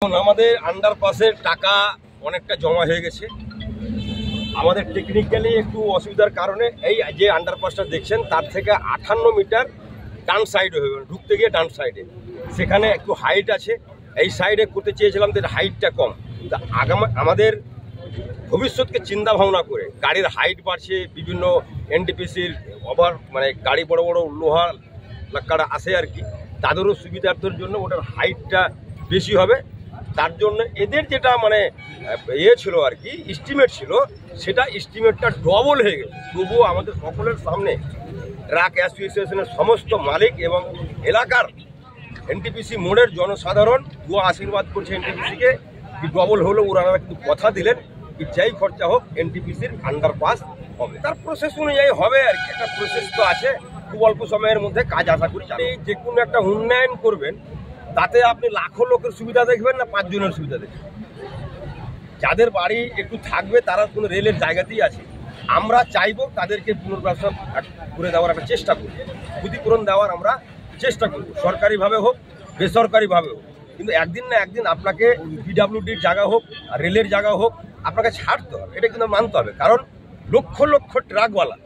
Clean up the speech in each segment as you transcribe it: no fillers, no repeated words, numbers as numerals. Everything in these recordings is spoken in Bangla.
আমাদের আন্ডারপাসের টাকা অনেকটা জমা হয়ে গেছে। আমাদের টেকনিক্যালি একটু অসুবিধার কারণে এই যে আন্ডারপাসটা দেখছেন তার থেকে 58 মিটার ডান সাইডে হয়ে ঢুকতে গিয়ে ডান সাইডে সেখানে একটু হাইট আছে। এই সাইডে করতে চেয়েছিলাম যে হাইটটা কম, আমাদের ভবিষ্যৎকে চিন্তা ভাবনা করে গাড়ির হাইট বাড়ছে, বিভিন্ন এনটিপিসির ওভার গাড়ি বড় বড় লোহা লাক্কাড়া আসে আর কি, তাদেরও সুবিধার্থের জন্য ওটার হাইটটা বেশি হবে। তার জন্য এদের যেটা ছিল আর কি, এস্টিমেট ছিল, সেটা এস্টিমেটটা ডবল হয়ে গেছে। তবুও আমাদের সকলের সামনে ট্রাক অ্যাসোসিয়েশনের সমস্ত মালিক এবং এলাকার এনটিপিসি মোড়ের জনসাধারণ আশীর্বাদ করছে এনটিপিসিকে, কি ডবল হলেও ওনারা কিন্তু কথা দিলেন কি যাই খরচা হোক এনটিপিসির আন্ডারপাস হবে। তার প্রসেস অনুযায়ী হবে আর কি, একটা প্রসেস তো আছে, খুব অল্প সময়ের মধ্যে কাজ আশা করি। যে কোনো একটা উন্নয়ন করবেন তাতে আপনি লাখো লোকের সুবিধা দেখবেন না 5 জনের সুবিধা দেখবেন। যাদের বাড়ি একটু থাকবে তারা কোনো রেলের জায়গাতেই আছে, আমরা চাইবো তাদেরকে পুনর্বাসন করে দেওয়ার একটা চেষ্টা করব, ক্ষতিপূরণ দেওয়ার আমরা চেষ্টা করব, সরকারিভাবে হোক বেসরকারিভাবে হোক। কিন্তু একদিন না একদিন আপনাকে পিডাব্লিউডির জায়গা হোক আর রেলের জায়গা হোক আপনাকে ছাড়তে হবে, এটা কিন্তু মানতে হবে। কারণ লক্ষ লক্ষ ট্রাকওয়ালা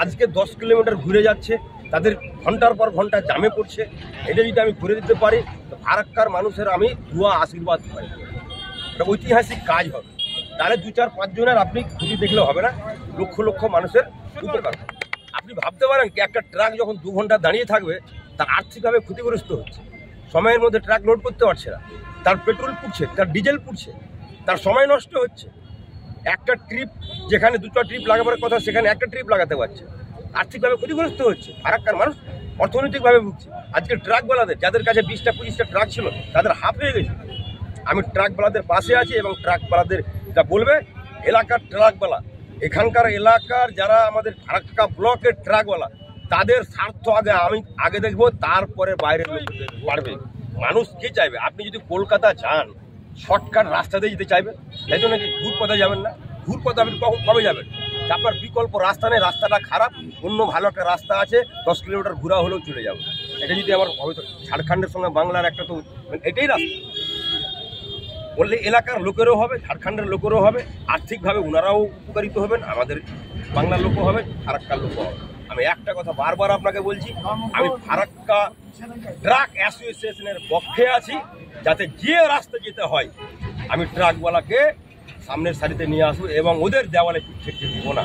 আজকে 10 কিলোমিটার ঘুরে যাচ্ছে, তাদের ঘন্টার পর ঘন্টা জামে পড়ছে। এটা যদি আমি করে দিতে পারি তো ফারাক্কার মানুষের আমি আশীর্বাদ পাই, এটা ঐতিহাসিক কাজ হবে। তাহলে 2-4-5 জনের আপনি ক্ষতি দেখলে হবে না, লক্ষ লক্ষ মানুষের উপকার। আপনি ভাবতে পারেন কি একটা ট্রাক যখন 2 ঘন্টা দাঁড়িয়ে থাকবে তার আর্থিকভাবে ক্ষতিগ্রস্ত হচ্ছে, সময়ের মধ্যে ট্রাক লোড করতে পারছে না, তার পেট্রোল পুড়ছে, তার ডিজেল পুড়ছে, তার সময় নষ্ট হচ্ছে। একটা ট্রিপ যেখানে 2টা ট্রিপ লাগাবার কথা সেখানে একটা ট্রিপ লাগাতে পারছে, আর্থিকভাবে ক্ষতিগ্রস্ত হচ্ছে। ফারাক্কার মানুষ অর্থনৈতিকভাবে ভুগছে। আজকে ট্রাকওয়ালাদের যাদের কাছে 20টা-25টা ট্রাক ছিল তাদের হাফ হয়ে গেছে। আমি ট্রাকওয়ালাদের পাশে আছি এবং ট্রাকওয়ালাদের এটা বলবে, এলাকার ট্রাকওয়ালা, এখানকার এলাকার যারা আমাদের ফারাক্কা ব্লকের ট্রাকওয়ালা, তাদের স্বার্থ আগে দেখবো, তারপরে বাইরের লোক বাড়বে। মানুষ কি চাইবে? আপনি যদি কলকাতা যান শর্টকাট রাস্তা দিয়ে যেতে চাইবেন, তাই জন্য কি ঘুর পথে যাবেন না? ঘুর পথে আপনি কবে যাবেন? আপনার বিকল্প রাস্তা নেই, রাস্তাটা খারাপ, অন্য ভালো একটা রাস্তা আছে, 10 কিলোমিটার ঘোরা হলেও চলে যাবে। এটা যদি আমার হয়তো ঝাড়খণ্ডের সঙ্গে বাংলার একটা, তো এটাই রাস্তা বললে এলাকার লোকেরও হবে, ঝাড়খণ্ডের লোকেরও হবে, আর্থিকভাবে ওনারাও উপকারিত হবেন, আমাদের বাংলার লোকও হবে, ফারাক্কার লোকও হবে। আমি একটা কথা বারবার আপনাকে বলছি, আমি ফারাক্কা ট্রাক অ্যাসোসিয়েশনের পক্ষে আছি, যাতে যে রাস্তা যেতে হয় আমি ট্রাকওয়ালাকে সামনের সারিতে নিয়ে আসবো এবং ওদের দেওয়ালে ঠেকতে দিব না।